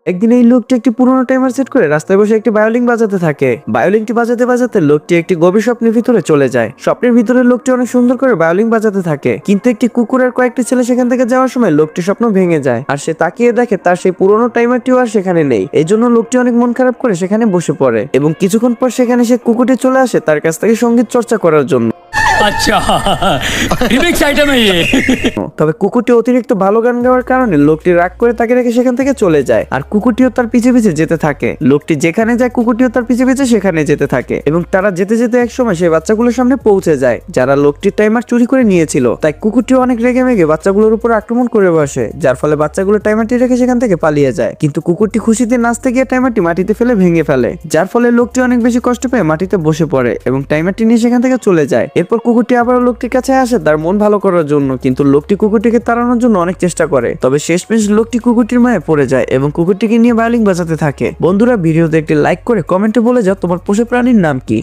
একদিন এই লোকটি একটি পুরোনো টাইমার সেট করে রাস্তায় বসে একটি ভায়োলিন বাজাতে থাকে। ভায়োলিনটি বাজাতে বাজাতে লোকটি একটি গভীর স্বপ্নের ভিতরে চলে যায়। স্বপ্নের ভিতরে লোকটি অনেক সুন্দর করে ভায়োলিন বাজাতে থাকে, কিন্তু একটি কুকুরের কয়েকটি ছেলে সেখান থেকে যাওয়ার সময় লোকটি স্বপ্ন ভেঙে যায়, আর সে তাকিয়ে দেখে তার সেই পুরোনো টাইমারটিও আর সেখানে নেই। এই জন্য লোকটি অনেক মন খারাপ করে সেখানে বসে পড়ে, এবং কিছুক্ষণ পর সেখানে সে কুকুরটি চলে আসে তার কাছ থেকে সঙ্গীত চর্চা করার জন্য। अच्छा रिमिक्स आइटम है ये। তবে কুকুরটি অতিরিক্ত ভালো গান গাওয়ার কারণে লোকটি রাগ করে তাকে রেখে সেখান থেকে চলে যায়, আর কুকুরটিও তার পিছে পিছে যেতে থাকে। লোকটি যেখানে যায় কুকুরটিও তার পিছে পিছে সেখানে যেতে থাকে, এবং তারা যেতে যেতে এক সময় সেই বাচ্চাগুলোর সামনে পৌঁছে যায় যারা লোকটির টাইমার চুরি করে নিয়েছিল। তাই কুকুরটিও অনেক রেগে মেগে বাচ্চাগুলোর উপর আক্রমণ করে বসে, যার ফলে বাচ্চাগুলো টাইমারটি রেখে সেখান থেকে পালিয়ে যায়। কিন্তু কুকুরটি খুশিতে নাচতে গিয়ে টাইমারটি মাটিতে ফেলে ভেঙে ফেলে, যার ফলে লোকটি অনেক বেশি কষ্ট পেয়ে মাটিতে বসে পড়ে এবং টাইমারটি নিয়ে সেখান থেকে চলে যায়। এরপর কুকুরটি আবারও লোকটির কাছে আসে তার মন ভালো করার জন্য, কিন্তু লোকটি কুকুরটিকে তাড়ানোর জন্য অনেক চেষ্টা করে। তবে শেষমেশ লোকটি কুকুরটির মায়ে পড়ে যায় এবং কুকুরটিকে নিয়ে ভায়োলিন বাজাতে থাকে। বন্ধুরা, ভিডিওতে একটি লাইক করে কমেন্টে বলে যাও তোমার পোষা প্রাণীর নাম কি।